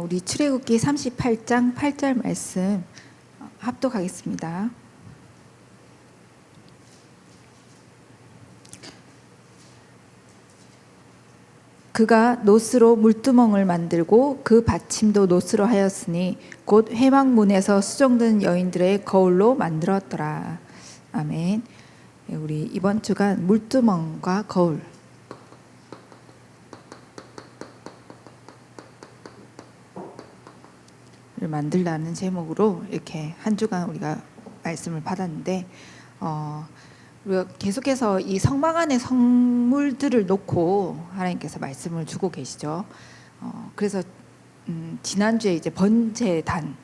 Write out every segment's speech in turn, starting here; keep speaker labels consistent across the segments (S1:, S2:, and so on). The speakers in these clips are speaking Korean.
S1: 우리 출애굽기 38장 8절 말씀 합독하겠습니다. 그가 노스로 물두멍을 만들고 그 받침도 노스로 하였으니 곧 회막문에서 수종든 여인들의 거울로 만들었더라. 아멘. 우리 이번 주간 물두멍과 거울 를 만들라는 제목으로 이렇게 한 주간 우리가 말씀을 받았는데 우리가 계속해서 이 성막 안에 성물들을 놓고 하나님께서 말씀을 주고 계시죠. 그래서 지난주에 이제 번제단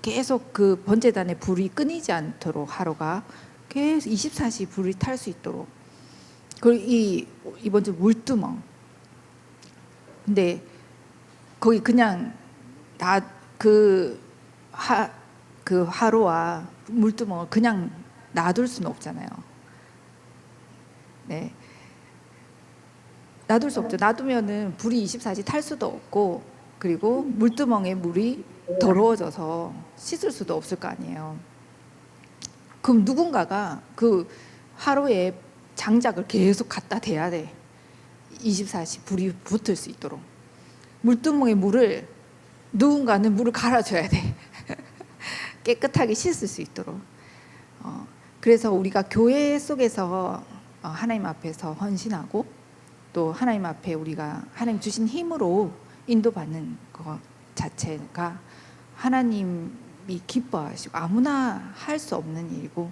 S1: 계속 그 번제단의 불이 끊이지 않도록 하루가 계속 24시 불이 탈 수 있도록, 그리고 이번 주 물두멍, 근데 거기 그냥 다 그 화로와 물두멍을 그냥 놔둘 수는 없잖아요. 네, 놔둘 수 없죠. 놔두면은 불이 24시 탈 수도 없고, 그리고 물두멍에 물이 더러워져서 씻을 수도 없을 거 아니에요. 그럼 누군가가 그 화로에 장작을 계속 갖다 대야 돼. 24시 불이 붙을 수 있도록. 물두멍에 물을 누군가는 물을 갈아줘야 돼. 깨끗하게 씻을 수 있도록. 그래서 우리가 교회 속에서 하나님 앞에서 헌신하고, 또 하나님 앞에 우리가 하나님 주신 힘으로 인도받는 것 자체가 하나님이 기뻐하시고 아무나 할 수 없는 일이고,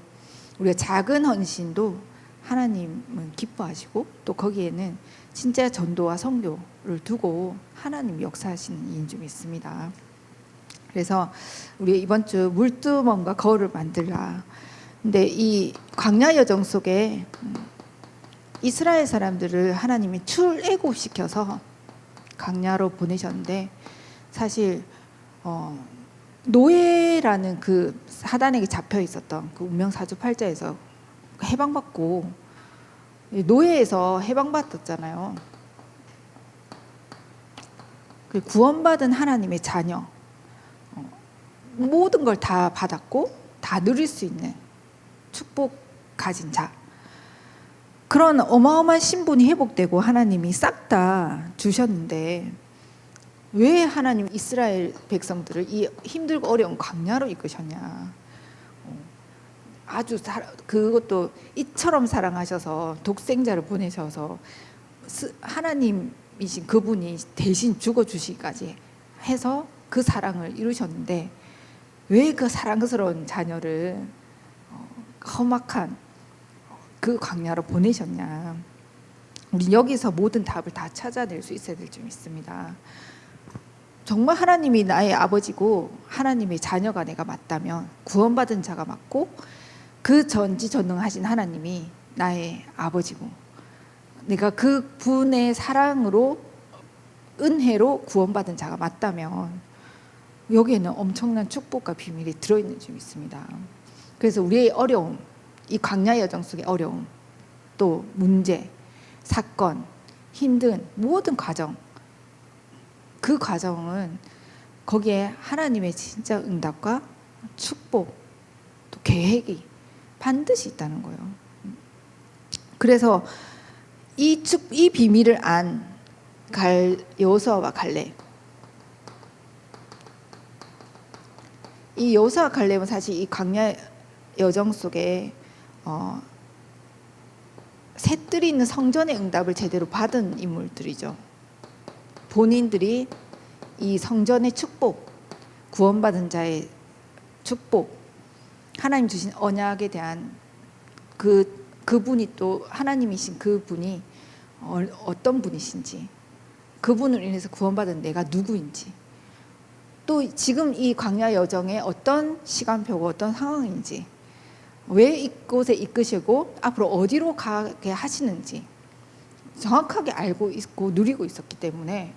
S1: 우리가 작은 헌신도 하나님은 기뻐하시고, 또 거기에는 진짜 전도와 선교를 두고 하나님 역사하시는 일인 줄 믿습니다. 그래서 우리 이번 주 물두멍과 거울을 만들라. 근데 이 광야 여정 속에 이스라엘 사람들을 하나님이 출애굽시켜서 광야로 보내셨는데, 사실 노예라는 그 사단에게 잡혀 있었던 그 운명사주팔자에서 해방받고, 노예에서 해방받았잖아요. 구원받은 하나님의 자녀, 모든 걸 다 받았고 다 누릴 수 있는 축복 가진 자, 그런 어마어마한 신분이 회복되고 하나님이 싹 다 주셨는데, 왜 하나님 이스라엘 백성들을 이 힘들고 어려운 광야로 이끄셨냐. 아주 그것도 이처럼 사랑하셔서 독생자를 보내셔서 하나님이신 그분이 대신 죽어주시기까지 해서 그 사랑을 이루셨는데, 왜 그 사랑스러운 자녀를 험악한 그 광야로 보내셨냐. 우리 여기서 모든 답을 다 찾아낼 수 있어야 될 줄 믿습니다. 정말 하나님이 나의 아버지고 하나님의 자녀가 내가 맞다면, 구원받은 자가 맞고 그 전지전능하신 하나님이 나의 아버지고, 내가 그 분의 사랑으로 은혜로 구원받은 자가 맞다면 여기에는 엄청난 축복과 비밀이 들어있는 줄 믿습니다. 그래서 우리의 어려움, 이 광야 여정 속의 어려움, 또 문제, 사건, 힘든 모든 과정, 그 과정은 거기에 하나님의 진짜 응답과 축복, 또 계획이 반드시 있다는 거예요. 그래서 이 비밀을 안 여호수아와 갈렙, 이 여호수아와 갈렙은 사실 이 광야 여정 속에 셋들이 있는 성전의 응답을 제대로 받은 인물들이죠. 본인들이 이 성전의 축복, 구원받은 자의 축복, 하나님 주신 언약에 대한 그분이, 또 하나님이신 그분이 어떤 분이신지, 그분을 인해서 구원받은 내가 누구인지, 또 지금 이 광야 여정에 어떤 시간표고 어떤 상황인지, 왜 이곳에 이끄시고 앞으로 어디로 가게 하시는지 정확하게 알고 있고 누리고 있었기 때문에,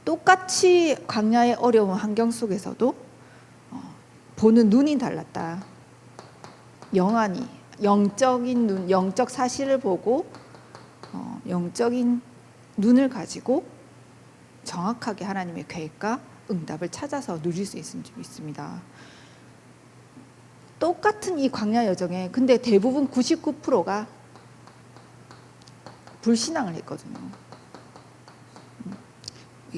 S1: 똑같이 광야의 어려운 환경 속에서도 보는 눈이 달랐다. 영안이, 영적인 눈, 영적 사실을 보고 영적인 눈을 가지고 정확하게 하나님의 계획과 응답을 찾아서 누릴 수 있을 줄 믿습니다. 똑같은 이 광야 여정에 근데 대부분 99%가 불신앙을 했거든요.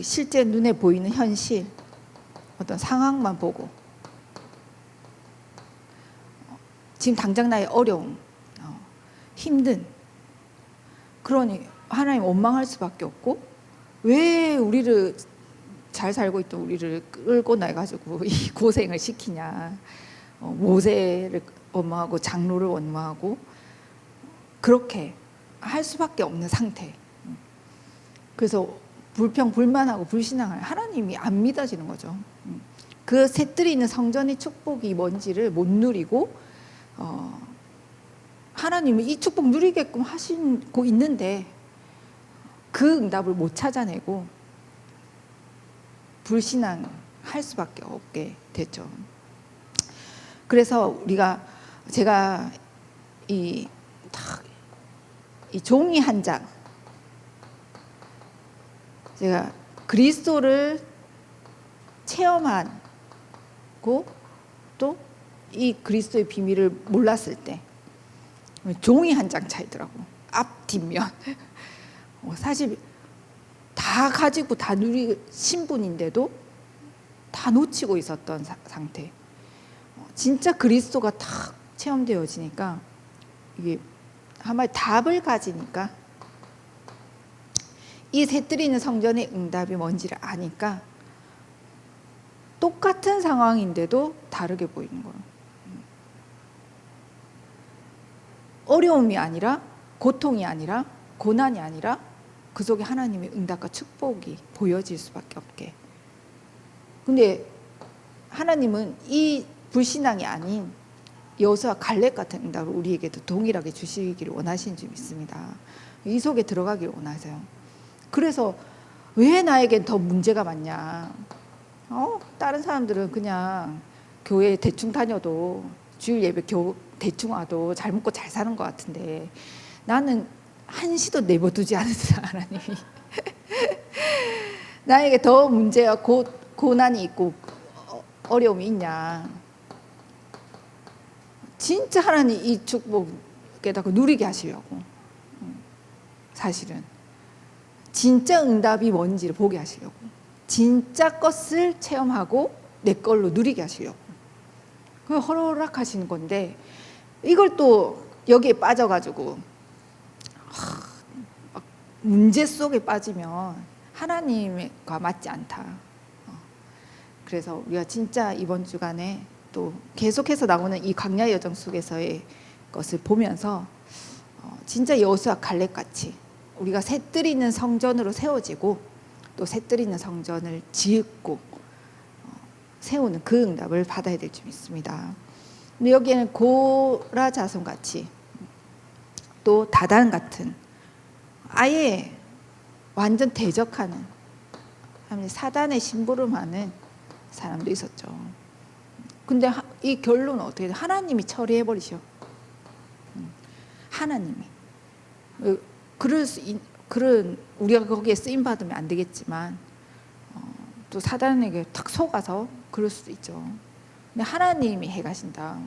S1: 실제 눈에 보이는 현실, 어떤 상황만 보고 지금 당장 나의 어려움, 힘든, 그러니 하나님 원망할 수밖에 없고, 왜 우리를 잘 살고 있던 우리를 끌고 나가지고 이 고생을 시키냐. 모세를 원망하고 장로를 원망하고 그렇게 할 수밖에 없는 상태. 그래서 불평불만하고 불신앙을 하나님이 안 믿어지는 거죠. 그 새들이 있는 성전의 축복이 뭔지를 못 누리고 하나님은 이 축복 누리게끔 하시고 있는데 그 응답을 못 찾아내고 불신앙할 수밖에 없게 됐죠. 그래서 제가 이 종이 한 장, 제가 그리스도를 체험하고 또 이 그리스도의 비밀을 몰랐을 때 종이 한 장 차이더라고. 앞 뒷면. 사실 다 가지고 다 누리 신분인데도 다 놓치고 있었던 상태. 진짜 그리스도가 탁 체험되어지니까 이게 한마디 답을 가지니까 이 새들이 있는 성전의 응답이 뭔지를 아니까 똑같은 상황인데도 다르게 보이는 거예요. 어려움이 아니라, 고통이 아니라, 고난이 아니라 그 속에 하나님의 응답과 축복이 보여질 수밖에 없게. 근데 하나님은 이 불신앙이 아닌 여호수아 갈렙 같은 응답을 우리에게도 동일하게 주시기를 원하시는 줄 믿습니다. 이 속에 들어가기를 원하세요. 그래서 왜 나에겐 더 문제가 많냐. 다른 사람들은 그냥 교회 대충 다녀도 주일 예배 대충 와도 잘 먹고 잘 사는 것 같은데 나는 한시도 내버두지 않는 하나님이 나에게 더 문제와 고난이 있고 어려움이 있냐. 진짜 하나님 이 축복에다가 누리게 하시려고. 사실은 진짜 응답이 뭔지를 보게 하시려고, 진짜 것을 체험하고 내 걸로 누리게 하시려고 그걸 허락하시는 건데, 이걸 또 여기에 빠져가지고 문제 속에 빠지면 하나님과 맞지 않다. 그래서 우리가 진짜 이번 주간에 또 계속해서 나오는 이 광야 여정 속에서의 것을 보면서 진짜 여호수아 갈렙 같이 우리가 새들이 있는 성전으로 세워지고 또 새들이 있는 성전을 짓고 세우는 그 응답을 받아야 될 줄 믿습니다. 근데 여기에는 고라 자손 같이 또 다단 같은 아예 완전 대적하는 사단의 심부름하는 사람도 있었죠. 근데 이 결론은 어떻게 돼? 하나님이 처리해 버리셔. 하나님이. 그런 우리가 거기에 쓰임 받으면 안 되겠지만 또 사단에게 탁 속아서 그럴 수도 있죠. 근데 하나님이 해가신다.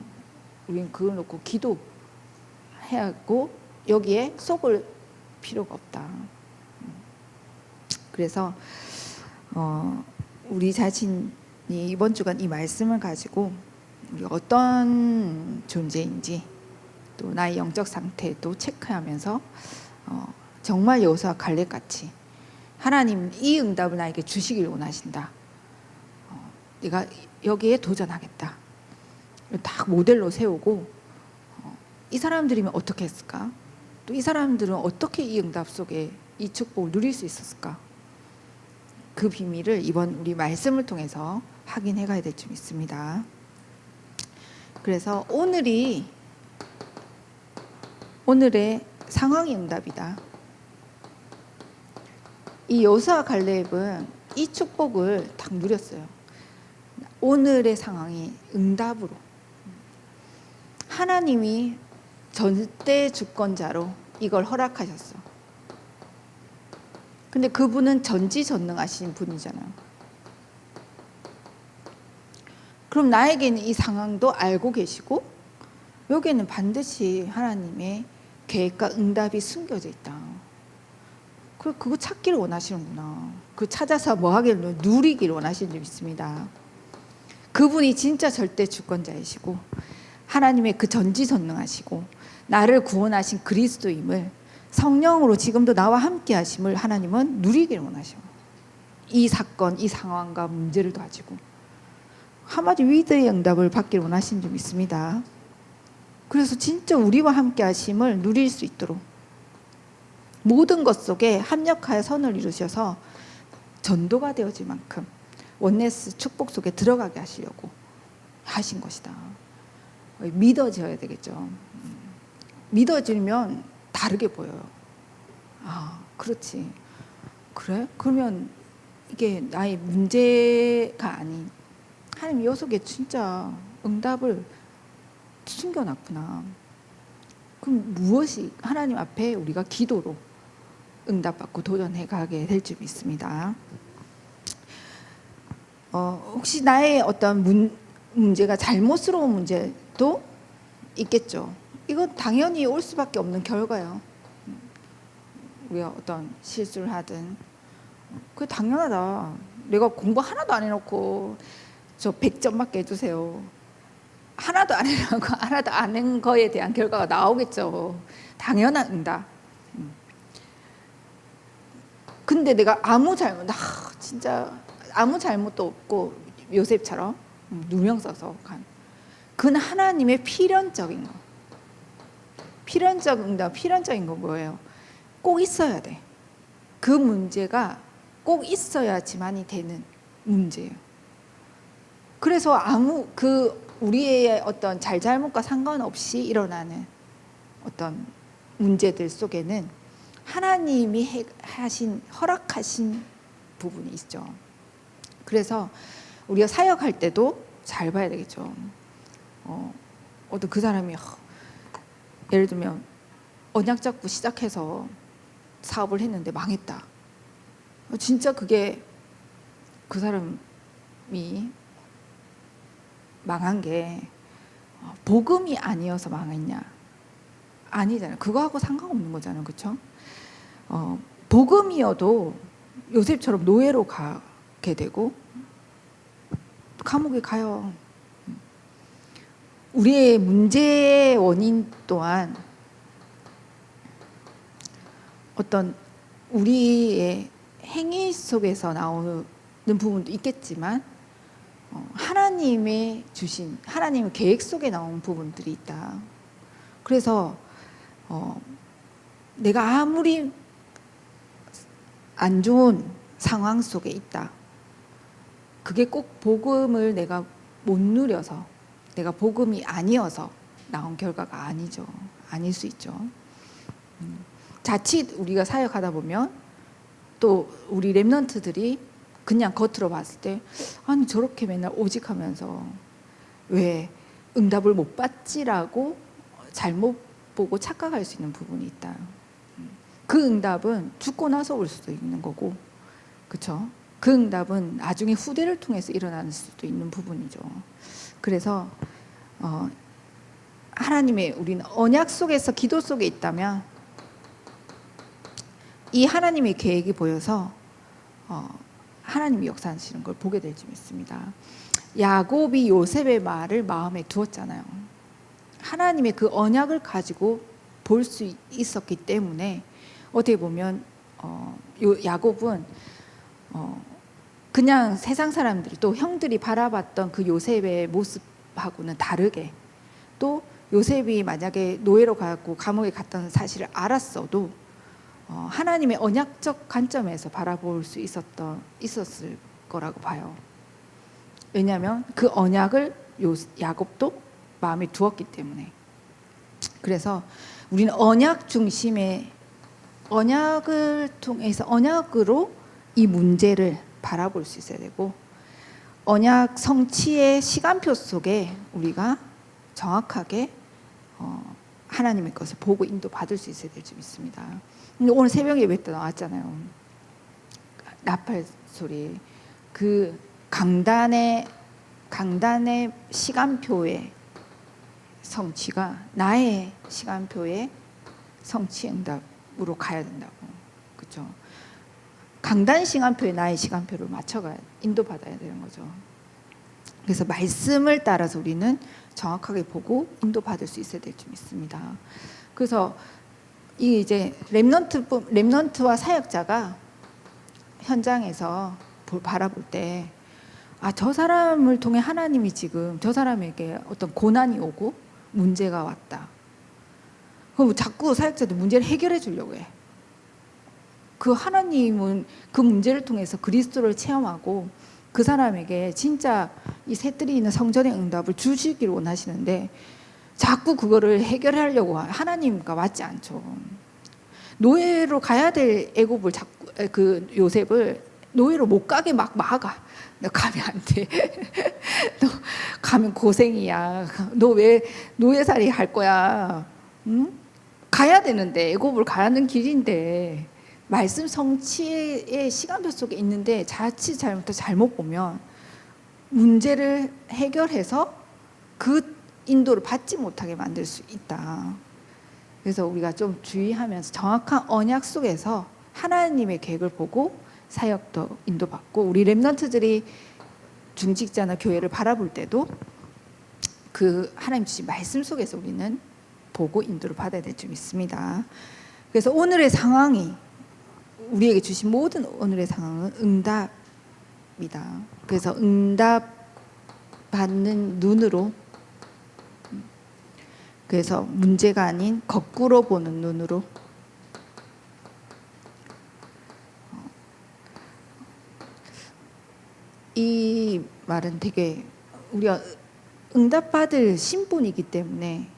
S1: 우리는 그걸 놓고 기도해야 하고 여기에 속을 필요가 없다. 그래서 우리 자신이 이번 주간 이 말씀을 가지고 우리 어떤 존재인지 또 나의 영적 상태도 체크하면서 정말 여호수아 갈렙 같이 하나님 이 응답을 나에게 주시길 원하신다. 내가 여기에 도전하겠다. 딱 모델로 세우고 이 사람들이면 어떻게 했을까? 또 이 사람들은 어떻게 이 응답 속에 이 축복을 누릴 수 있었을까? 그 비밀을 이번 우리 말씀을 통해서 확인해 가야 될 줄 믿습니다. 그래서 오늘의 상황이 응답이다. 이 여호수아 갈렙은 이 축복을 딱 누렸어요. 오늘의 상황이 응답으로 하나님이 절대 주권자로 이걸 허락하셨어. 근데 그분은 전지전능하신 분이잖아요. 그럼 나에게는 이 상황도 알고 계시고 여기에는 반드시 하나님의 계획과 응답이 숨겨져 있다. 그거 찾기를 원하시는구나. 그 찾아서 뭐 하기를 누리기를 원하시는 줄 믿습니다. 그분이 진짜 절대 주권자이시고 하나님의 그 전지전능하시고 나를 구원하신 그리스도임을 성령으로 지금도 나와 함께 하심을 하나님은 누리기를 원하셔. 이 사건, 이 상황과 문제를 가지고 한마디 위대의 응답을 받기를 원하시는 줄 믿습니다. 그래서 진짜 우리와 함께 하심을 누릴 수 있도록 모든 것 속에 합력하여 선을 이루셔서 전도가 되어질 만큼 원네스 축복 속에 들어가게 하시려고 하신 것이다. 믿어져야 되겠죠. 믿어지면 다르게 보여요. 아, 그렇지. 그래? 그러면 이게 나의 문제가 아닌 하나님 요 속에 진짜 응답을 숨겨놨구나. 그럼 무엇이 하나님 앞에 우리가 기도로 응답받고 도전해 가게 될 줄 믿습니다. 혹시 나의 어떤 문제가 잘못스러운 문제도 있겠죠. 이건 당연히 올 수밖에 없는 결과예요. 우리가 어떤 실수를 하든 그게 당연하다. 내가 공부 하나도 안 해놓고 저 100점 맞게 해주세요. 하나도 안 해놓고 하나도 안 한 거에 대한 결과가 나오겠죠. 당연한 응답. 근데 내가 진짜 아무 잘못도 없고 요셉처럼 누명 써서 간. 그건 하나님의 필연적인 거. 필연적 응답, 필연적인 거 뭐예요? 꼭 있어야 돼. 그 문제가 꼭 있어야지만이 되는 문제예요. 그래서 우리의 어떤 잘잘못과 상관없이 일어나는 어떤 문제들 속에는 하나님이 허락하신 부분이 있죠. 그래서 우리가 사역할 때도 잘 봐야 되겠죠. 어떤 그 사람이 예를 들면 언약 잡고 시작해서 사업을 했는데 망했다. 진짜 그게 그 사람이 망한 게 복음이 아니어서 망했냐? 아니잖아요. 그거하고 상관없는 거잖아요. 그렇죠? 복음이어도 요셉처럼 노예로 가게 되고 감옥에 가요. 우리의 문제의 원인 또한 어떤 우리의 행위 속에서 나오는 부분도 있겠지만 하나님의 주신 하나님의 계획 속에 나온 부분들이 있다. 그래서 내가 아무리 안 좋은 상황 속에 있다. 그게 꼭 복음을 내가 못 누려서 내가 복음이 아니어서 나온 결과가 아니죠. 아닐 수 있죠. 자칫 우리가 사역하다 보면 또 우리 렘넌트들이 그냥 겉으로 봤을 때 아니 저렇게 맨날 오직하면서 왜 응답을 못 받지라고 잘못 보고 착각할 수 있는 부분이 있다. 그 응답은 죽고 나서 올 수도 있는 거고, 그렇죠? 그 응답은 나중에 후대를 통해서 일어날 수도 있는 부분이죠. 그래서 하나님의 우리는 언약 속에서 기도 속에 있다면 이 하나님의 계획이 보여서 하나님이 역사하시는 걸 보게 될 줄 믿습니다. 야곱이 요셉의 말을 마음에 두었잖아요. 하나님의 그 언약을 가지고 볼 수 있었기 때문에 어떻게 보면 야곱은 그냥 세상 사람들이 또 형들이 바라봤던 그 요셉의 모습하고는 다르게 또 요셉이 만약에 노예로 가고 감옥에 갔다는 사실을 알았어도 하나님의 언약적 관점에서 바라볼 수 있었을 거라고 봐요. 왜냐하면 그 언약을 야곱도 마음에 두었기 때문에. 그래서 우리는 언약 중심의 언약을 통해서 언약으로 이 문제를 바라볼 수 있어야 되고 언약 성취의 시간표 속에 우리가 정확하게 하나님의 것을 보고 인도받을 수 있어야 될 줄 믿습니다. 근데 오늘 새벽 예배 때 나왔잖아요. 나팔 소리, 그 강단의 시간표의 성취가 나의 시간표의 성취 응답으로 가야 된다고. 그렇죠? 강단 시간표에 나의 시간표를 맞춰가 인도받아야 되는 거죠. 그래서 말씀을 따라서 우리는 정확하게 보고 인도받을 수 있어야 될 줄 믿습니다. 그래서 이 이제 렘넌트와 사역자가 현장에서 바라볼 때, 아, 저 사람을 통해 하나님이 지금 저 사람에게 어떤 고난이 오고 문제가 왔다. 그럼 자꾸 사역자도 문제를 해결해 주려고 해. 그 하나님은 그 문제를 통해서 그리스도를 체험하고 그 사람에게 진짜 이 새들이 있는 성전의 응답을 주시기를 원하시는데 자꾸 그거를 해결하려고 하나님과 맞지 않죠. 노예로 가야 될 애굽을 자꾸 그 요셉을 노예로 못 가게 막 막아. 너 가면 안 돼. 너 가면 고생이야. 너 왜 노예살이 할 거야? 응? 가야 되는데 애굽을 가는 길인데 말씀 성취의 시간표 속에 있는데 자칫 잘못 보면 문제를 해결해서 그 인도를 받지 못하게 만들 수 있다. 그래서 우리가 좀 주의하면서 정확한 언약 속에서 하나님의 계획을 보고 사역도 인도받고, 우리 렘넌트들이 중직자나 교회를 바라볼 때도 그 하나님 주신 말씀 속에서 우리는 보고 인도를 받아야 될 줄 믿습니다. 그래서 오늘의 상황이, 우리에게 주신 모든 오늘의 상황은 응답이다. 그래서 응답 받는 눈으로, 그래서 문제가 아닌 거꾸로 보는 눈으로, 이 말은 되게 우리가 응답받을 신분이기 때문에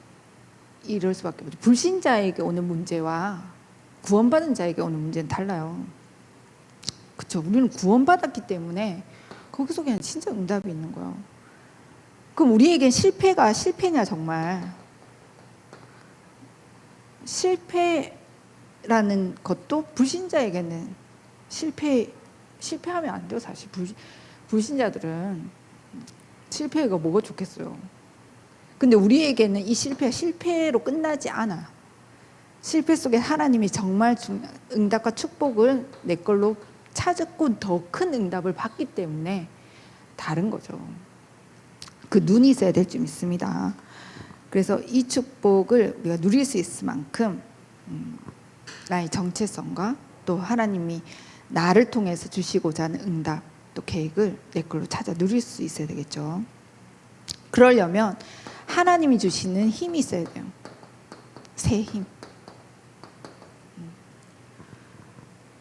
S1: 이럴 수밖에 없죠. 불신자에게 오는 문제와 구원받은 자에게 오는 문제는 달라요. 그렇죠? 우리는 구원받았기 때문에 거기 속에는 진짜 응답이 있는 거예요. 그럼 우리에겐 실패가 실패냐? 정말 실패라는 것도 불신자에게는 실패하면 안 돼요. 사실 불신자들은 실패가 뭐가 좋겠어요. 근데 우리에게는 이 실패가 실패로 끝나지 않아. 실패 속에 하나님이 정말 응답과 축복을 내 걸로 찾았고 더 큰 응답을 받기 때문에 다른 거죠. 그 눈이 있어야 될 줄 믿습니다. 그래서 이 축복을 우리가 누릴 수 있을 만큼 나의 정체성과 또 하나님이 나를 통해서 주시고자 하는 응답, 또 계획을 내 걸로 찾아 누릴 수 있어야 되겠죠. 그러려면 하나님이 주시는 힘이 있어야 돼요. 새 힘.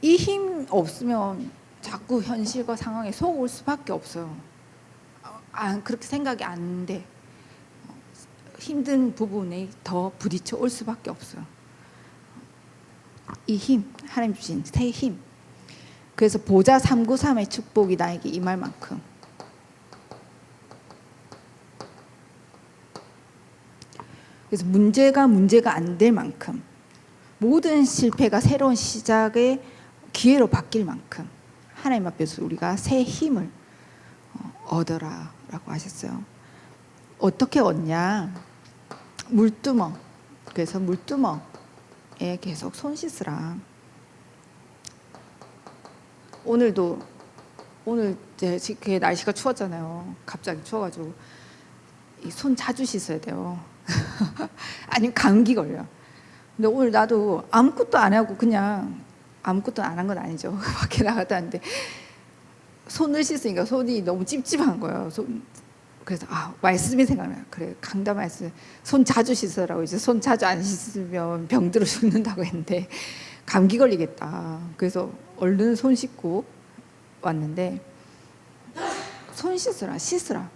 S1: 이 힘 없으면 자꾸 현실과 상황에 속을 수밖에 없어요. 그렇게 생각이 안 돼. 힘든 부분에 더 부딪혀 올 수밖에 없어요. 이 힘, 하나님 주신 새 힘. 그래서 보좌 393의 축복이 나에게 임할 만큼, 그래서 문제가 안 될 만큼, 모든 실패가 새로운 시작의 기회로 바뀔 만큼 하나님 앞에서 우리가 새 힘을 얻어라라고 하셨어요. 어떻게 얻냐? 물두멍. 그래서 물두멍에 계속 손 씻으라. 오늘 이제 날씨가 추웠잖아요. 갑자기 추워가지고 이 손 자주 씻어야 돼요. 아니면 감기 걸려. 근데 오늘 나도 아무것도 안 하고 그냥 아무것도 안 한 건 아니죠. 밖에 나갔다 왔는데 손을 씻으니까 손이 너무 찝찝한 거예요. 그래서 말씀이 생각나요. 그래, 강다 말씀, 손 자주 씻으라고. 이제 손 자주 안 씻으면 병들어 죽는다고 했는데 감기 걸리겠다. 그래서 얼른 손 씻고 왔는데, 손 씻으라.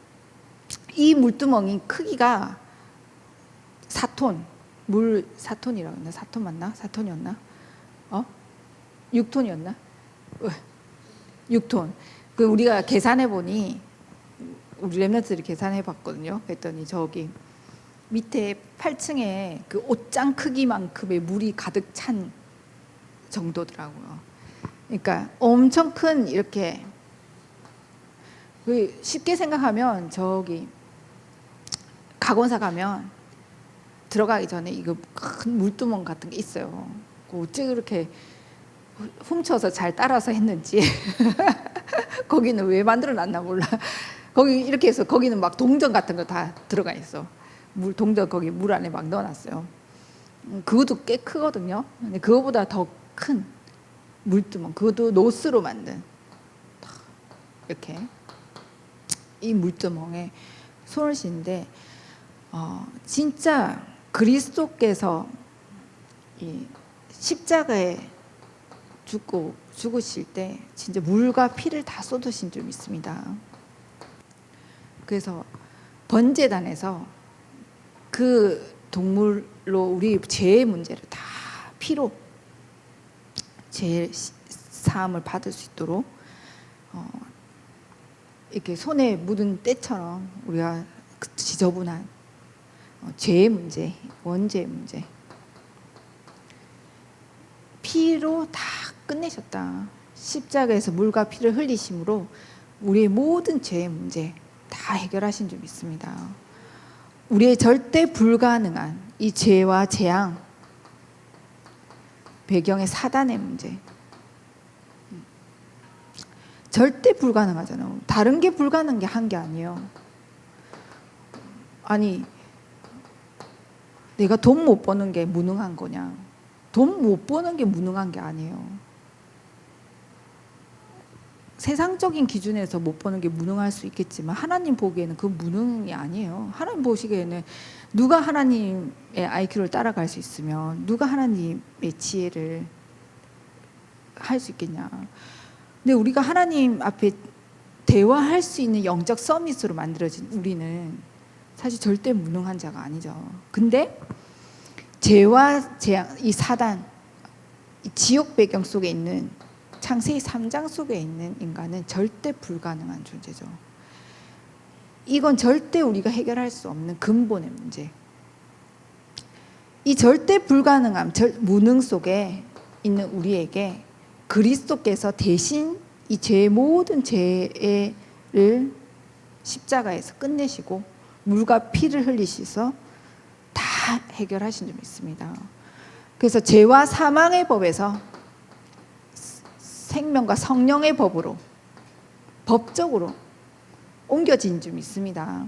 S1: 이 물두멍이 크기가 4톤, 물 4톤이라고 했나? 4톤 맞나? 4톤이었나? 6톤이었나? 6톤. 그 우리가 계산해 보니, 우리 렘넌트들이 계산해 봤거든요. 그랬더니 저기 밑에 8층에 그 옷장 크기만큼의 물이 가득 찬 정도더라고요. 그러니까 엄청 큰 이렇게 쉽게 생각하면 저기 가건사 가면 들어가기 전에 이거 큰 물두멍 같은 게 있어요. 어찌 그렇게 훔쳐서 잘 따라서 했는지 거기는 왜 만들어 놨나 몰라. 거기 이렇게 해서 거기는 막 동전 같은 거 다 들어가 있어. 동전 거기 물 안에 막 넣어놨어요. 그것도 꽤 크거든요. 근데 그거보다 더 큰 물두멍, 그것도 노스로 만든 이렇게 이 물두멍에 손을 씻는데 진짜 그리스도께서 이 십자가에 죽으실 때 진짜 물과 피를 다 쏟으신 줄 믿습니다. 그래서 번제단에서 그 동물로 우리 죄의 문제를 다 피로 죄 사함을 받을 수 있도록 이렇게 손에 묻은 때처럼 우리가 지저분한 죄의 문제, 원죄의 문제 피로 다 끝내셨다. 십자가에서 물과 피를 흘리심으로 우리의 모든 죄의 문제 다 해결하신 줄 믿습니다. 우리의 절대 불가능한 이 죄와 재앙 배경의 사단의 문제 절대 불가능하잖아요. 다른 게 불가능한 게 한 게 아니에요. 아니 내가 돈 못 버는 게 무능한 거냐? 돈 못 버는 게 무능한 게 아니에요. 세상적인 기준에서 못 버는 게 무능할 수 있겠지만 하나님 보기에는 그 무능이 아니에요. 하나님 보시기에는 누가 하나님의 IQ를 따라갈 수 있으면 누가 하나님의 지혜를 할 수 있겠냐. 근데 우리가 하나님 앞에 대화할 수 있는 영적 서밋으로 만들어진 우리는 사실 절대 무능한 자가 아니죠. 근데 죄와 재앙, 이 사단, 이 지옥 배경 속에 있는 창세기 3장 속에 있는 인간은 절대 불가능한 존재죠. 이건 절대 우리가 해결할 수 없는 근본의 문제. 이 절대 불가능함, 무능 속에 있는 우리에게 그리스도께서 대신 이 죄의 모든 죄를 십자가에서 끝내시고 물과 피를 흘리셔서 다 해결하신 줄 믿습니다. 그래서 죄와 사망의 법에서 생명과 성령의 법으로 법적으로 옮겨진 줄 믿습니다.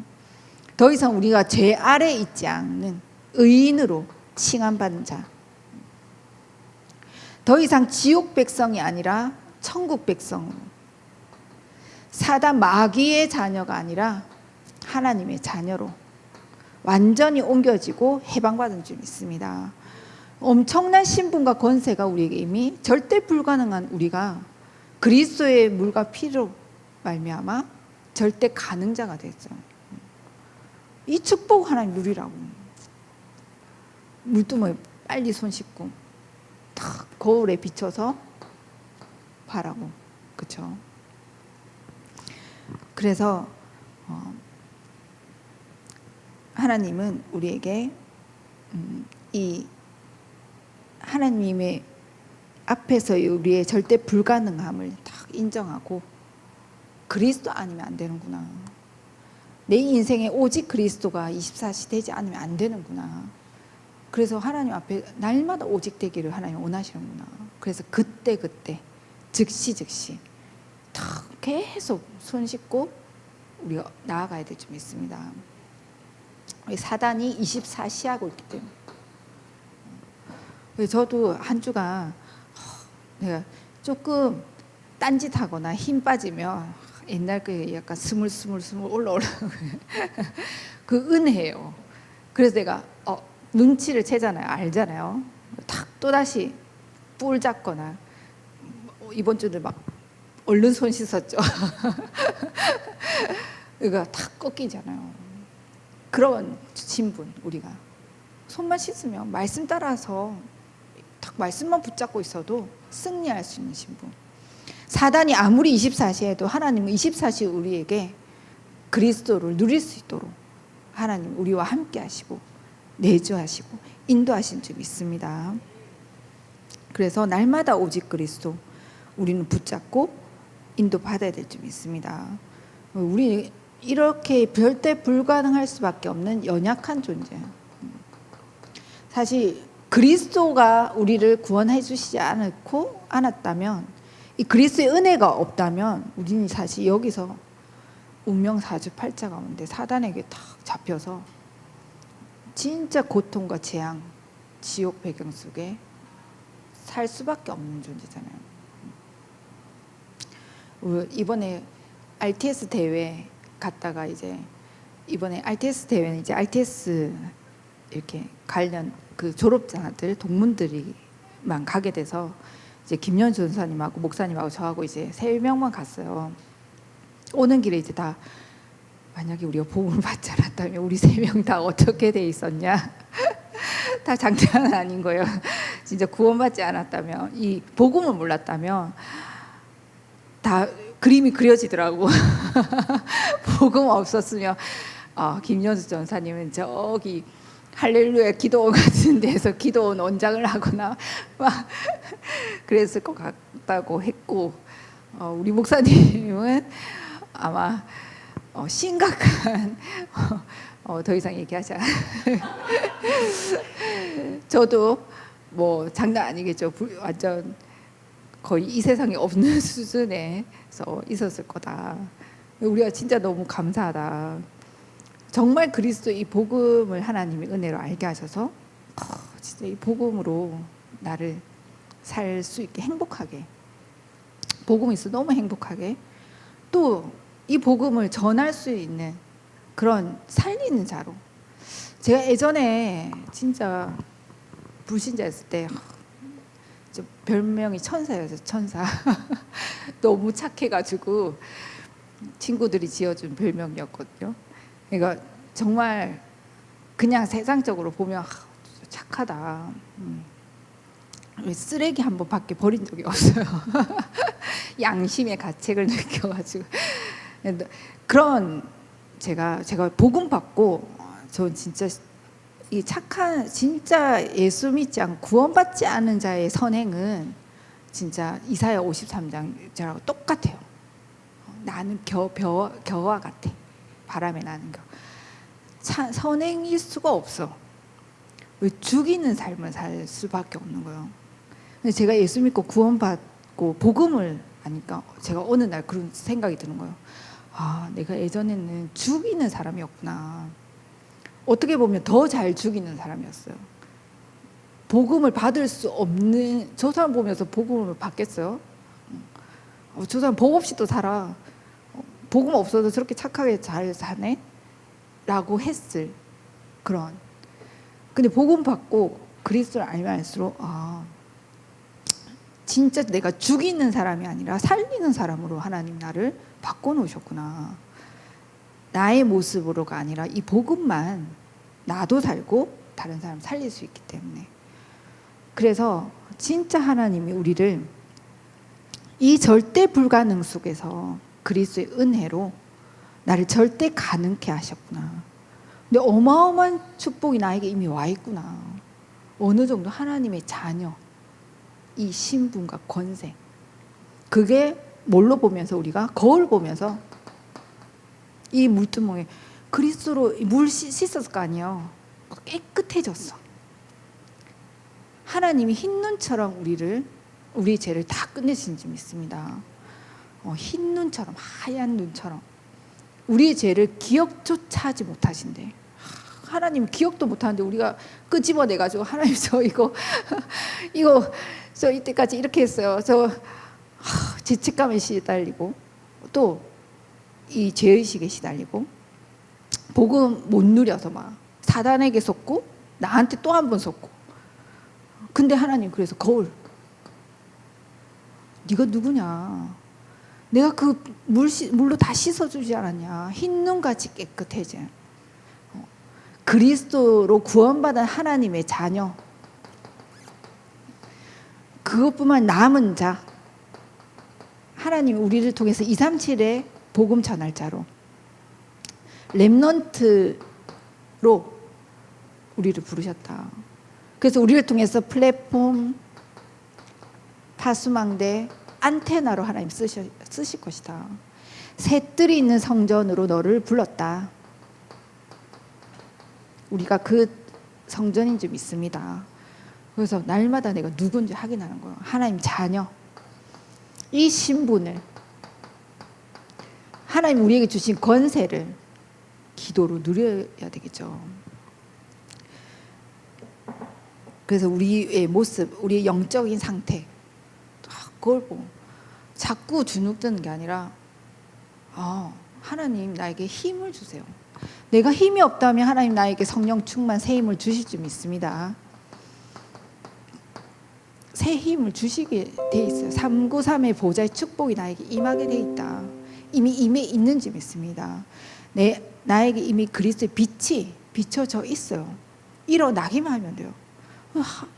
S1: 더 이상 우리가 죄 아래 있지 않는 의인으로 칭함받은 자, 더 이상 지옥 백성이 아니라 천국 백성, 사단 마귀의 자녀가 아니라 하나님의 자녀로 완전히 옮겨지고 해방받은 줄 믿습니다. 엄청난 신분과 권세가 우리에게 이미 절대 불가능한 우리가 그리스도의 물과 피로 말미암아 절대 가능자가 됐죠. 이 축복 하나님 누리라고. 물두멍에 빨리 손 씻고 탁 거울에 비춰서 바라고. 그렇죠? 그래서 하나님은 우리에게 이 하나님의 앞에서 우리의 절대 불가능함을 딱 인정하고 그리스도 아니면 안 되는구나. 내 인생에 오직 그리스도가 24시 되지 않으면 안 되는구나. 그래서 하나님 앞에 날마다 오직 되기를 하나님 원하시는구나. 그래서 그때 즉시 탁 계속 손 씻고 우리가 나아가야 될 줄 믿습니다. 사단이 24시 하고 있기 때문에. 저도 한 주가 내가 조금 딴짓하거나 힘 빠지면 옛날 그 약간 스물스물 올라오는 그 은혜예요. 그래서 내가 눈치를 채잖아요. 알잖아요. 탁 또다시 뿔 잡거나 이번 주는 막 얼른 손 씻었죠. 그러니까 탁 꺾이잖아요. 그런 신분 우리가 손만 씻으면 말씀 따라서 딱 말씀만 붙잡고 있어도 승리할 수 있는 신분. 사단이 아무리 24시 해도 하나님은 24시 우리에게 그리스도를 누릴 수 있도록 하나님 우리와 함께 하시고 내주하시고 인도하신 줄 믿습니다. 그래서 날마다 오직 그리스도, 우리는 붙잡고 인도받아야 될 점 있습니다. 우리 이렇게 절대 불가능할 수밖에 없는 연약한 존재. 사실 그리스도가 우리를 구원해 주시지 않았다면, 이 그리스도의 은혜가 없다면 우리는 사실 여기서 운명 사주팔자 가운데 사단에게 탁 잡혀서 진짜 고통과 재앙, 지옥 배경 속에 살 수밖에 없는 존재잖아요. 이번에 RTS 대회 갔다가 이번에 RTS 대회는 RTS 이렇게 관련 그 졸업자들 동문들이만 가게 돼서 이제 김연 전사님하고 목사님하고 저하고 이제 3명만 갔어요. 오는 길에 이제 다 만약에 우리가 복음을 받지 않았다면 우리 3명 다 어떻게 돼 있었냐? 다 장난 아닌 거예요. 진짜 구원받지 않았다면, 이 복음을 몰랐다면 다 그림이 그려지더라고. 복음 없었으면 김연수 전사님은 저기 할렐루야 기도원 같은 데서 기도원 원장을 하거나 막 그랬을 것 같다고 했고, 우리 목사님은 아마 심각한 더 이상 얘기하지 않아요. 저도 뭐 장난 아니겠죠. 완전 거의 이 세상에 없는 수준에서 있었을 거다. 우리가 진짜 너무 감사하다. 정말 그리스도 이 복음을 하나님의 은혜로 알게 하셔서 진짜 이 복음으로 나를 살 수 있게 행복하게, 복음이 있어 너무 행복하게, 또 이 복음을 전할 수 있는 그런 살리는 자로. 제가 예전에 진짜 불신자였을 때 별명이 천사였어요. 천사. 너무 착해가지고 친구들이 지어준 별명이었거든요. 그러니까 정말 그냥 세상적으로 보면 착하다. 쓰레기 한 번밖에 버린 적이 없어요. 양심의 가책을 느껴가지고. 그런 제가 복음 받고 전 진짜 이 착한, 진짜 예수 믿지 않고 구원받지 않은 자의 선행은 진짜 이사야 53장처럼 똑같아요. 나는 겨와 같아. 바람에 나는 겨. 선행일 수가 없어. 왜 죽이는 삶을 살 수밖에 없는 거예요. 근데 제가 예수 믿고 구원받고 복음을 아니까 제가 어느 날 그런 생각이 드는 거예요. 내가 예전에는 죽이는 사람이었구나. 어떻게 보면 더 잘 죽이는 사람이었어요. 복음을 받을 수 없는, 저 사람 보면서 복음을 받겠어요? 저 사람 복 없이 또 살아. 복음 없어도 저렇게 착하게 잘 사네? 라고 했을 그런. 근데 복음 받고 그리스도를 알면 알수록 진짜 내가 죽이는 사람이 아니라 살리는 사람으로 하나님 나를 바꿔놓으셨구나. 나의 모습으로가 아니라 이 복음만 나도 살고 다른 사람 살릴 수 있기 때문에. 그래서 진짜 하나님이 우리를 이 절대 불가능 속에서 그리스도의 은혜로 나를 절대 가능케 하셨구나. 근데 어마어마한 축복이 나에게 이미 와 있구나. 어느 정도 하나님의 자녀, 이 신분과 권세, 그게 뭘로 보면서 우리가 거울 보면서 이 물두멍에 그리스도로 물 씻었을 거 아니에요. 깨끗해졌어. 하나님이 흰 눈처럼 우리 죄를 다 끝내신 줄 믿습니다. 흰 눈처럼, 하얀 눈처럼 우리의 죄를 기억조차 하지 못하신대. 하나님 기억도 못하는데 우리가 끄집어내가지고 하나님 저 이거 저 이때까지 이렇게 했어요. 저 죄책감에 시달리고 또 이 죄의식에 시달리고 복음 못 누려서 막 사단에게 속고 나한테 또 한 번 속고. 근데 하나님 그래서 거울, 네가 누구냐? 내가 그 물로 다 씻어주지 않았냐? 흰 눈같이 깨끗해져. 그리스도로 구원받은 하나님의 자녀, 그것뿐만 남은 자, 하나님이 우리를 통해서 237의 복음 전할 자로, 렘넌트로 우리를 부르셨다. 그래서 우리를 통해서 플랫폼, 파수망대, 안테나로 하나님 쓰실 것이다. 새뜰이 있는 성전으로 너를 불렀다. 우리가 그 성전인 줄 믿습니다. 그래서 날마다 내가 누군지 확인하는 거예요. 하나님 자녀, 이 신분을, 하나님 우리에게 주신 권세를 기도로 누려야 되겠죠. 그래서 우리의 모습, 우리의 영적인 상태, 그걸 보고 자꾸 주눅드는 게 아니라 하나님 나에게 힘을 주세요. 내가 힘이 없다면 하나님 나에게 성령 충만 새 힘을 주실 줄 믿습니다. 새 힘을 주시게 돼 있어요. 393의 보좌의 축복이 나에게 임하게 돼 있다. 이미 있는지 믿습니다. 나에게 이미 그리스도의 빛이 비춰져 있어요. 일어나기만 하면 돼요.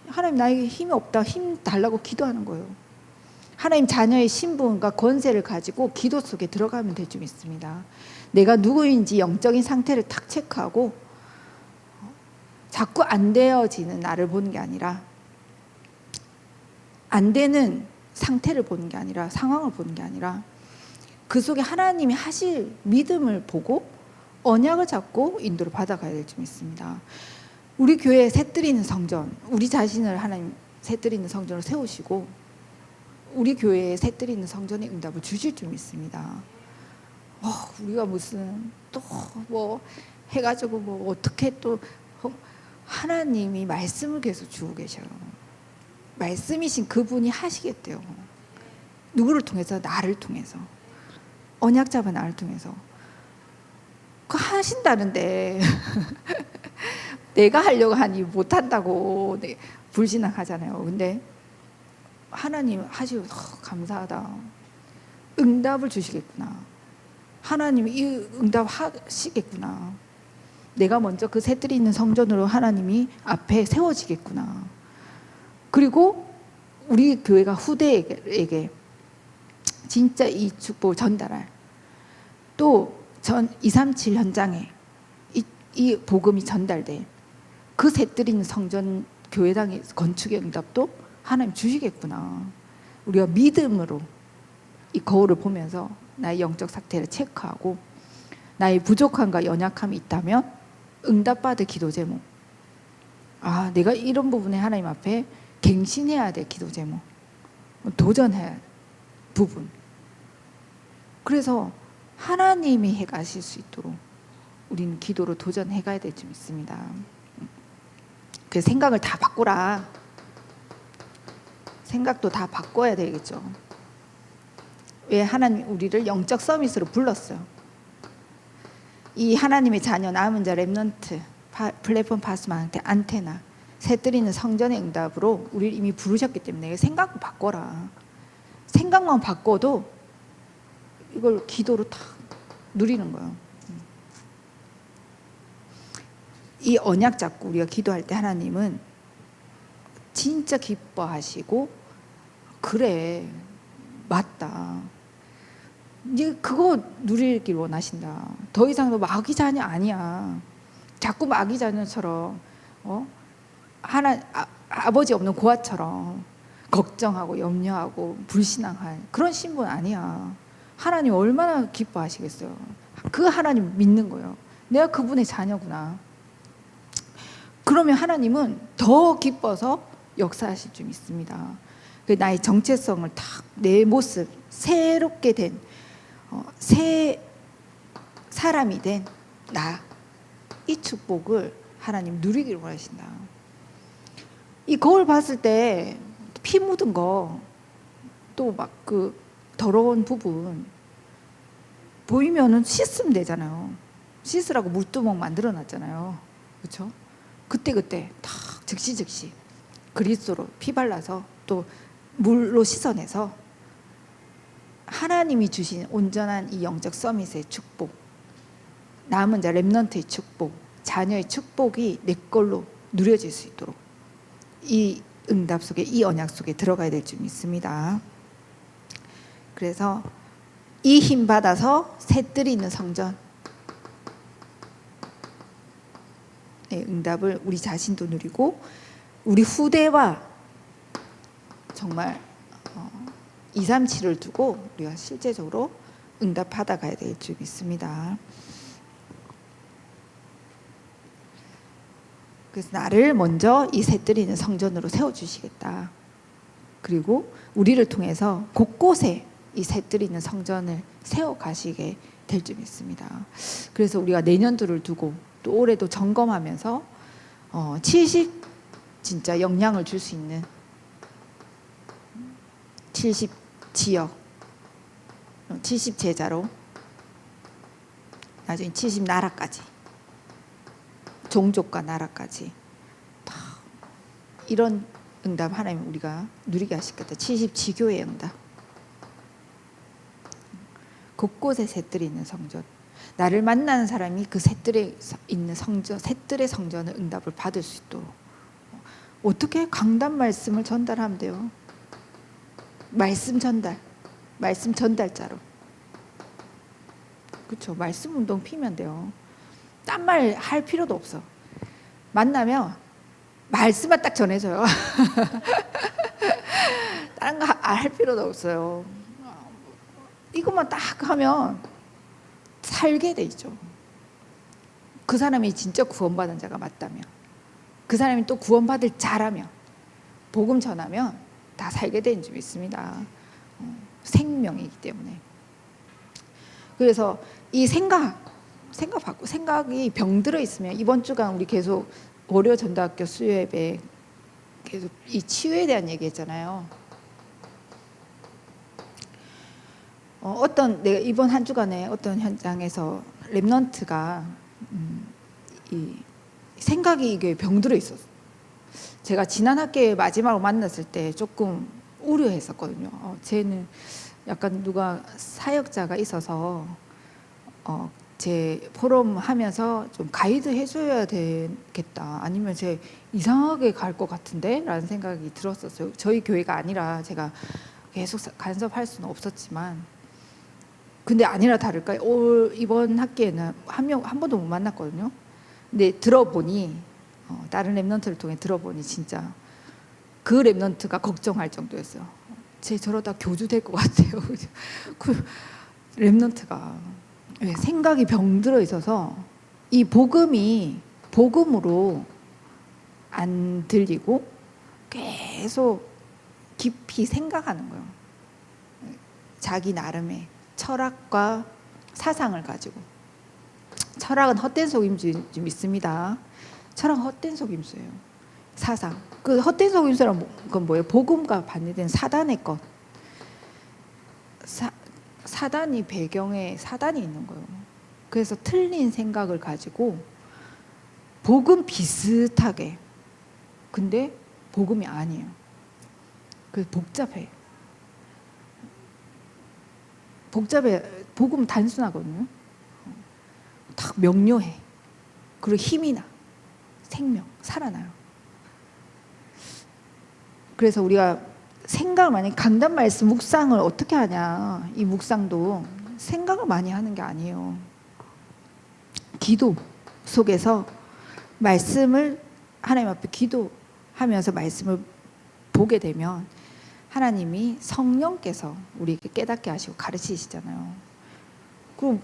S1: 하나님 나에게 힘이 없다. 힘 달라고 기도하는 거예요. 하나님 자녀의 신분과 권세를 가지고 기도 속에 들어가면 될 줄 믿습니다. 내가 누구인지 영적인 상태를 탁 체크하고 자꾸 안 되어지는 나를 보는 게 아니라, 안 되는 상태를 보는 게 아니라, 상황을 보는 게 아니라 그 속에 하나님이 하실 믿음을 보고 언약을 잡고 인도를 받아가야 될 줄 믿습니다. 우리 교회에 새뜰 있는 성전, 우리 자신을 하나님 새뜰 있는 성전으로 세우시고 우리 교회에 새뜰 있는 성전의 응답을 주실 줄 믿습니다. 우리가 무슨 또 뭐 해가지고 뭐 어떻게 또 하나님이 말씀을 계속 주고 계셔요. 말씀이신 그분이 하시겠대요. 누구를 통해서? 나를 통해서. 언약 잡은 나를 통해서. 그거 하신다는데 내가 하려고 하니 못한다고 불신앙하잖아요. 근데 하나님 하시고 감사하다. 응답을 주시겠구나. 하나님이 이 응답 하시겠구나. 내가 먼저 그 새뜰이 있는 성전으로 하나님이 앞에 세워지겠구나. 그리고 우리 교회가 후대에게 진짜 이 축복을 전달할, 또 237 현장에 이 복음이 전달돼 그 새뜰 있는 성전 교회당의 건축의 응답도 하나님 주시겠구나. 우리가 믿음으로 이 거울을 보면서 나의 영적 상태를 체크하고 나의 부족함과 연약함이 있다면 응답받을 기도 제목, 내가 이런 부분에 하나님 앞에 갱신해야 될 기도 제목, 도전해야 할 부분, 그래서 하나님이 해가실 수 있도록 우리는 기도로 도전해가야 될 줄 믿습니다. 그래서 생각을 다 바꾸라. 생각도 다 바꿔야 되겠죠. 왜 하나님 우리를 영적 서밋으로 불렀어요. 이 하나님의 자녀, 남은 자, 렘넌트, 플랫폼 파스마한테 안테나, 새뜰 있는 성전의 응답으로 우리를 이미 부르셨기 때문에 생각을 바꿔라. 생각만 바꿔도 이걸 기도로 다 누리는 거예요. 이 언약 잡고 우리가 기도할 때 하나님은 진짜 기뻐하시고, 그래 맞다, 이제 그거 누리길 원하신다. 더 이상 너 마귀 자녀 아니야. 자꾸 마귀 자녀처럼 아버지 없는 고아처럼 걱정하고 염려하고 불신앙할 그런 신분 아니야. 하나님 얼마나 기뻐하시겠어요. 그 하나님 믿는 거예요. 내가 그분의 자녀구나. 그러면 하나님은 더 기뻐서 역사하실 줄 믿습니다. 나의 정체성을 탁, 내 모습, 새롭게 된 새 사람이 된 나, 이 축복을 하나님 누리기를 원하신다. 이 거울 봤을 때 피 묻은 거, 또 막 그 더러운 부분 보이면은 씻으면 되잖아요. 씻으라고 물두멍 만들어 놨잖아요. 그렇죠? 그때 탁 즉시 그리스도로 피 발라서 또 물로 씻어내서 하나님이 주신 온전한 이 영적 서밋의 축복, 남은 자 렘넌트의 축복, 자녀의 축복이 내 걸로 누려질 수 있도록 이 응답 속에, 이 언약 속에 들어가야 될 줄 믿습니다. 그래서 이 힘 받아서 새뜰이 있는 성전, 응답을 우리 자신도 누리고 우리 후대와 정말 237을 두고 우리가 실제적으로 응답받아 가야 될 줄 믿습니다. 그래서 나를 먼저 이 새뜰이 있는 성전으로 세워주시겠다. 그리고 우리를 통해서 곳곳에 이 새뜰이 있는 성전을 세워가시게 될 줄 믿습니다. 그래서 우리가 내년도를 두고 또 올해도 점검하면서 70 진짜 영향을 줄 수 있는 70 지역, 70 제자로 나중에 70 나라까지, 종족과 나라까지 다 이런 응답 하나님 우리가 누리게 하시겠다. 70 지교의 응답. 곳곳에 새뜰이 있는 성전. 나를 만나는 사람이 그 새뜰에 있는 성전, 새뜰의 성전의 응답을 받을 수 있도록. 어떻게 강단 말씀을 전달하면 돼요? 말씀 전달, 말씀 전달자로. 그렇죠. 말씀 운동 피면 돼요. 딴 말 할 필요도 없어. 만나면 말씀만 딱 전해줘요. 다른 거 할 필요도 없어요. 이것만 딱 하면 살게 돼 있죠. 그 사람이 진짜 구원받은 자가 맞다면, 그 사람이 또 구원받을 자라면, 복음 전하면 다 살게 되는 줄 믿습니다. 생명이기 때문에. 그래서 이 생각 바꾸, 생각이 병들어 있으면, 이번 주간 우리 계속 월요 전도학교 수요예배 계속 이 치유에 대한 얘기했잖아요. 내가 이번 한 주간에 어떤 현장에서 랩넌트가 이 생각이 이게 병들어 있었어. 제가 지난 학기에 마지막으로 만났을 때 조금 우려했었거든요. 쟤는 약간 누가 사역자가 있어서 제 포럼 하면서 좀 가이드 해줘야 되겠다. 아니면 쟤 이상하게 갈 것 같은데? 라는 생각이 들었었어요. 저희 교회가 아니라 제가 계속 간섭할 수는 없었지만, 근데 아니라 다를까 이번 학기에는 한 번도 못 만났거든요. 근데 들어보니 다른 랩넌트를 통해 들어보니 진짜 그 랩넌트가 걱정할 정도였어요. 쟤 저러다 교주 될 것 같아요. 그 랩넌트가 생각이 병들어 있어서 이 복음이 복음으로 안 들리고 계속 깊이 생각하는 거예요. 자기 나름의 철학과 사상을 가지고. 철학은 헛된 속임수 좀 있습니다. 철학은 헛된 속임수예요. 사상. 그 헛된 속임수란 건 뭐예요? 복음과 반대된 사단의 것. 사단이 배경에 사단이 있는 거예요. 그래서 틀린 생각을 가지고 복음 비슷하게, 근데 복음이 아니에요. 그래서 복잡해. 복음은 단순하거든요. 딱 명료해. 그리고 힘이 나. 생명, 살아나요. 그래서 우리가 생각을 많이, 강단 말씀 묵상을 어떻게 하냐. 이 묵상도 생각을 많이 하는 게 아니에요. 기도 속에서 말씀을 하나님 앞에 기도하면서 말씀을 보게 되면 하나님이 성령께서 우리에게 깨닫게 하시고 가르치시잖아요. 그럼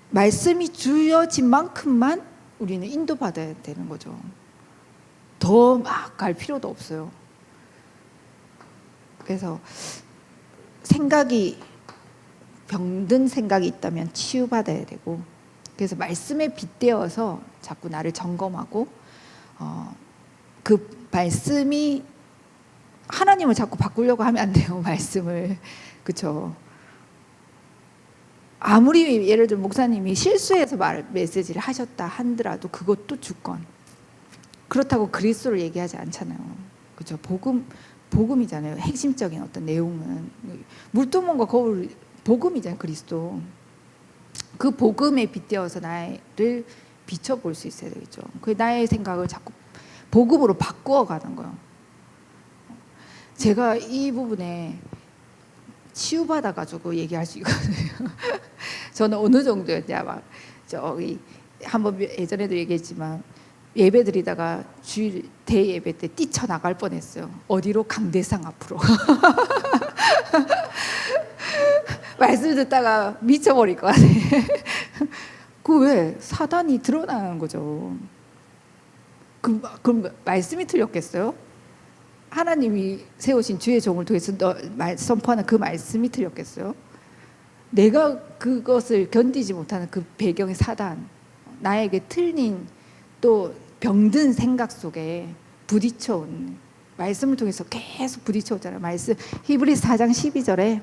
S1: 말씀이 주어진 만큼만 우리는 인도받아야 되는 거죠. 더 막 갈 필요도 없어요. 그래서 생각이 병든 생각이 있다면 치유받아야 되고, 그래서 말씀에 빗대어서 자꾸 나를 점검하고 그 말씀이 하나님을 자꾸 바꾸려고 하면 안 돼요. 말씀을. 그렇죠. 아무리 예를 들어 목사님이 실수해서 메시지를 하셨다 한더라도 그것도 주권. 그렇다고 그리스도를 얘기하지 않잖아요. 그렇죠. 복음이잖아요. 핵심적인 어떤 내용은 물두멍과 거울, 복음이잖아요. 그리스도. 그 복음에 빗대어서 나를 비춰볼 수 있어야 되겠죠. 그 나의 생각을 자꾸 복음으로 바꾸어가는 거예요. 제가 이 부분에 치유받아가지고 얘기할 수 있거든요. 저는 어느 정도였냐, 막 저기 한번 예전에도 얘기했지만 예배 드리다가 주일 대예배 때 뛰쳐나갈 뻔했어요. 어디로? 강대상 앞으로. 말씀 듣다가 미쳐버릴 것 같아. 그 왜 사단이 드러나는 거죠. 그럼 말씀이 틀렸겠어요? 하나님이 세우신 주의 종을 통해서 선포하는 그 말씀이 틀렸겠어요? 내가 그것을 견디지 못하는 그 배경의 사단, 나에게 틀린 또 병든 생각 속에 부딪혀온 말씀을 통해서 계속 부딪혀오잖아요. 말씀 히브리서 4장 12절에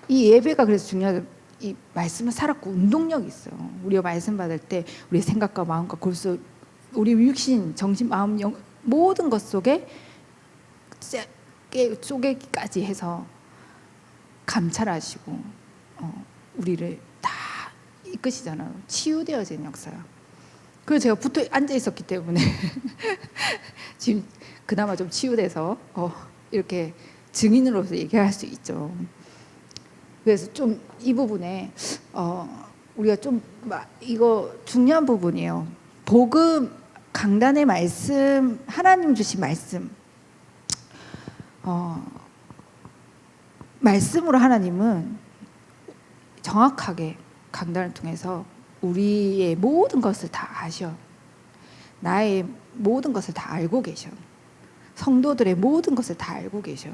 S1: 이 예배가 그래서 중요하죠. 이 말씀은 살았고 운동력이 있어요. 우리가 말씀 받을 때 우리 생각과 마음과 골수, 우리 육신, 정신, 마음, 영 모든 것 속에 쪼개기까지 해서 감찰하시고 우리를 다 이끄시잖아요. 치유되어진 역사요. 그래서 제가 붙어 앉아 있었기 때문에 지금 그나마 좀 치유돼서 이렇게 증인으로서 얘기할 수 있죠. 그래서 좀 이 부분에 우리가 좀 이거 중요한 부분이에요. 복음 강단의 말씀, 하나님 주신 말씀, 말씀으로 하나님은 정확하게 강단을 통해서 우리의 모든 것을 다 아셔. 나의 모든 것을 다 알고 계셔. 성도들의 모든 것을 다 알고 계셔.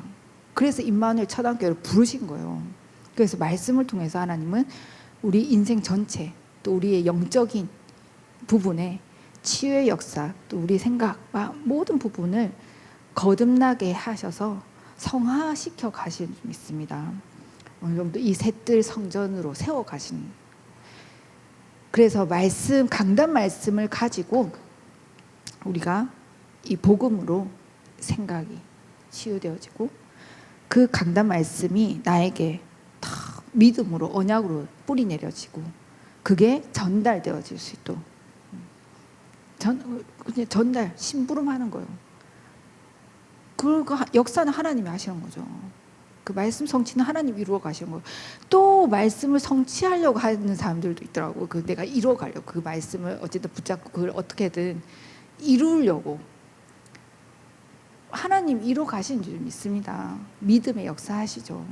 S1: 그래서 임마누엘 첫안교회를 부르신 거예요. 그래서 말씀을 통해서 하나님은 우리 인생 전체, 또 우리의 영적인 부분에 치유의 역사, 또 우리 생각, 모든 부분을 거듭나게 하셔서 성화시켜 가시는 줄 믿습니다. 어느 정도 이 셋들 성전으로 세워 가시는. 그래서 말씀, 강단 말씀을 가지고 우리가 이 복음으로 생각이 치유되어지고 그 강단 말씀이 나에게 다 믿음으로 언약으로 뿌리 내려지고 그게 전달되어질 수 있도록 전달, 심부름하는 거예요. 그 역사는 하나님이 하시는 거죠. 그 말씀 성취는 하나님이 이루어 가시는 거예요. 또 말씀을 성취하려고 하는 사람들도 있더라고요. 그 내가 이루어 가려고 그 말씀을 어쨌든 붙잡고 그걸 어떻게든 이루려고 하나님 이루어 가시는 줄 믿습니다. 믿음의 역사하시죠.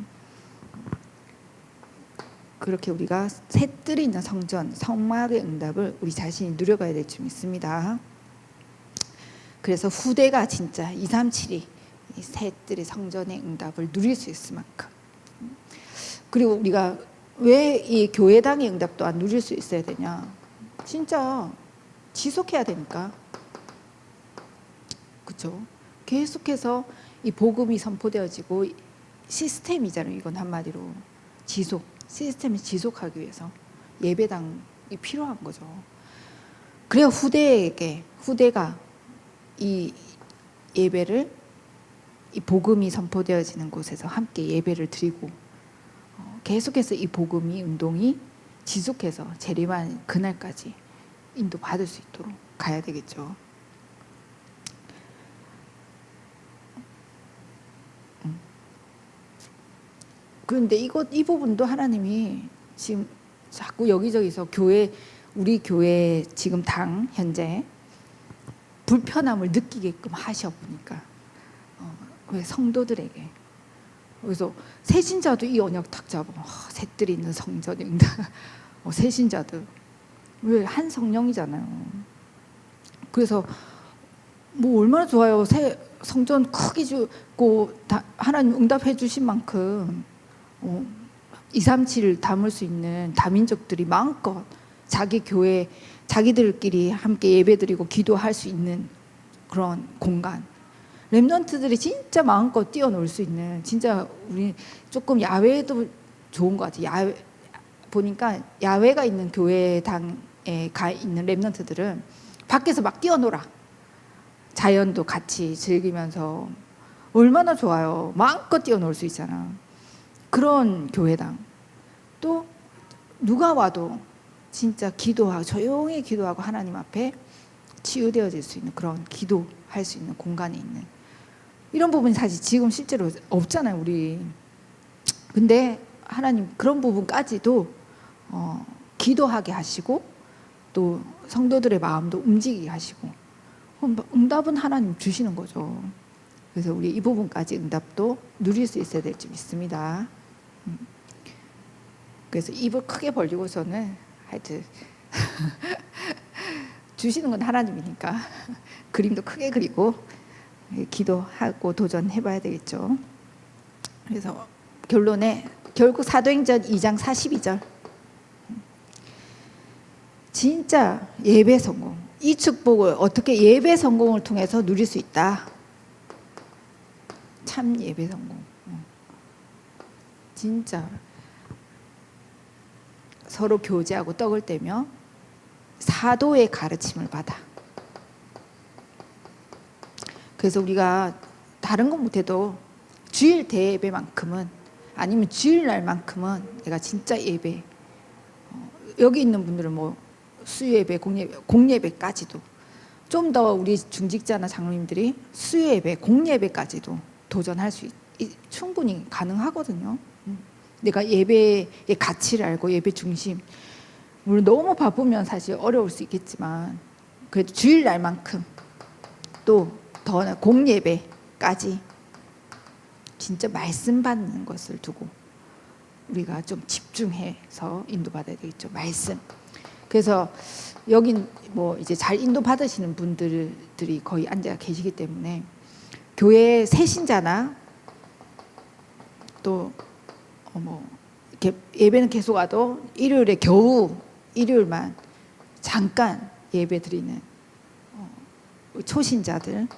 S1: 그렇게 우리가 셋들이 있는 성전, 성막의 응답을 우리 자신이 누려가야 될 줄 믿습니다. 그래서 후대가 진짜 237이 이 셋들의 성전의 응답을 누릴 수 있을 만큼, 그리고 우리가 왜 이 교회당의 응답도 안 누릴 수 있어야 되냐? 진짜 지속해야 되니까. 그렇죠? 계속해서 이 복음이 선포되어지고 시스템이잖아요. 이건 한마디로 시스템이 지속하기 위해서 예배당이 필요한 거죠. 그래야 후대가 이 예배를, 이 복음이 선포되어지는 곳에서 함께 예배를 드리고 계속해서 이 복음이 운동이 지속해서 재림한 그날까지 인도받을 수 있도록 가야 되겠죠. 그런데 이 부분도 하나님이 지금 자꾸 여기저기서 우리 교회 지금 당 현재 불편함을 느끼게끔 하셔 보니까 왜 성도들에게, 그래서 새신자도 이 언약 딱 잡아 셋들이 있는 성전에 응답. 새신자들 왜 한 성령이잖아요. 그래서 뭐 얼마나 좋아요. 성전 크게 주고 하나님 응답해 주신 만큼 237을 담을 수 있는 다민족들이 마음껏 자기 교회 자기들끼리 함께 예배드리고 기도할 수 있는 그런 공간, 렘넌트들이 진짜 마음껏 뛰어놀 수 있는, 진짜 우리 조금 야외도 좋은 것 같아요. 보니까 야외가 있는 교회당에 가 있는 렘넌트들은 밖에서 막 뛰어놀아. 자연도 같이 즐기면서 얼마나 좋아요. 마음껏 뛰어놀 수 있잖아. 그런 교회당. 또 누가 와도 진짜 기도하고 조용히 기도하고 하나님 앞에 치유되어질 수 있는 그런 기도할 수 있는 공간에 있는 이런 부분이 사실 지금 실제로 없잖아요, 우리. 근데 하나님 그런 부분까지도 기도하게 하시고 또 성도들의 마음도 움직이게 하시고 응답은 하나님 주시는 거죠. 그래서 우리 이 부분까지 응답도 누릴 수 있어야 될 줄 믿습니다. 그래서 입을 크게 벌리고서는 하여튼 주시는 건 하나님이니까 그림도 크게 그리고 기도하고 도전해봐야 되겠죠. 그래서 결론에 결국 사도행전 2장 42절 진짜 예배 성공, 이 축복을 어떻게 예배 성공을 통해서 누릴 수 있다. 참 예배 성공. 진짜 서로 교제하고 떡을 떼며 사도의 가르침을 받아. 그래서 우리가 다른 건 못해도 주일 대예배만큼은 아니면 주일날만큼은 내가 진짜 예배, 여기 있는 분들은 뭐 수요예배, 공예배까지도 좀 더 우리 중직자나 장로님들이 수요예배, 공예배까지도 도전할 수 충분히 가능하거든요. 내가 예배의 가치를 알고 예배 중심, 물론 너무 바쁘면 사실 어려울 수 있겠지만 그래도 주일날만큼 또 더 공예배까지 진짜 말씀 받는 것을 두고 우리가 좀 집중해서 인도받아야 되겠죠. 말씀. 그래서 여긴 뭐 이제 잘 인도받으시는 분들이 거의 앉아 계시기 때문에 교회 새신자나 또 뭐 이렇게 예배는 계속 와도 일요일에 겨우 일요일만 잠깐 예배 드리는 초신자들,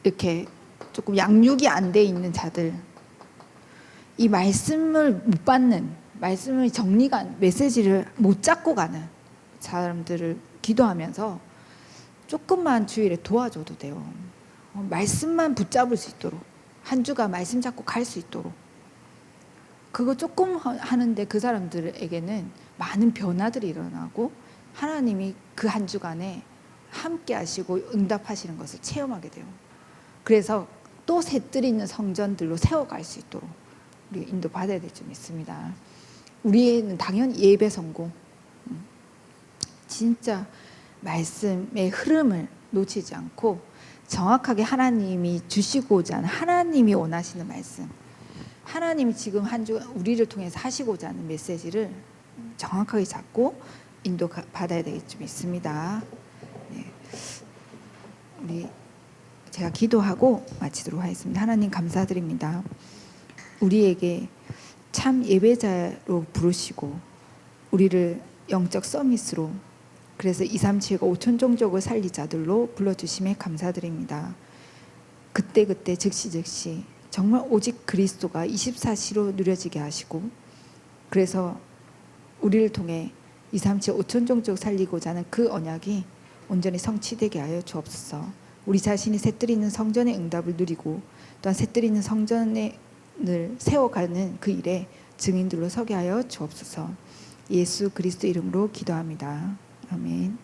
S1: 이렇게 조금 양육이 안 돼 있는 자들, 이 말씀을 못 받는, 말씀의 정리가 메시지를 못 잡고 가는 사람들을 기도하면서 조금만 주일에 도와줘도 돼요. 말씀만 붙잡을 수 있도록, 한 주가 말씀 잡고 갈 수 있도록. 그거 조금 하는데 그 사람들에게는 많은 변화들이 일어나고 하나님이 그 한 주간에 함께 하시고 응답하시는 것을 체험하게 돼요. 그래서 또 새뜰 있는 성전들로 세워갈 수 있도록 우리가 인도받아야 될 줄 믿습니다. 우리는 당연히 예배 성공, 진짜 말씀의 흐름을 놓치지 않고 정확하게 하나님이 주시고자 하는, 하나님이 원하시는 말씀, 하나님이 지금 한 주 우리를 통해서 하시고자 하는 메시지를 정확하게 잡고 인도받아야 될 줄 믿습니다. 네. 제가 기도하고 마치도록 하겠습니다. 하나님 감사드립니다. 우리에게 참 예배자로 부르시고 우리를 영적 서밋으로, 그래서 237과 5천 종족을 살릴 자들로 불러주심에 감사드립니다. 그때 즉시 정말 오직 그리스도가 24시로 누려지게 하시고, 그래서 우리를 통해 237, 5천 종족 살리고자 하는 그 언약이 온전히 성취되게 하여 주옵소서. 우리 자신이 새뜰 있는 성전의 응답을 누리고 또한 새뜰 있는 성전을 세워가는 그 일에 증인들로 서게 하여 주옵소서. 예수 그리스도 이름으로 기도합니다. 아멘.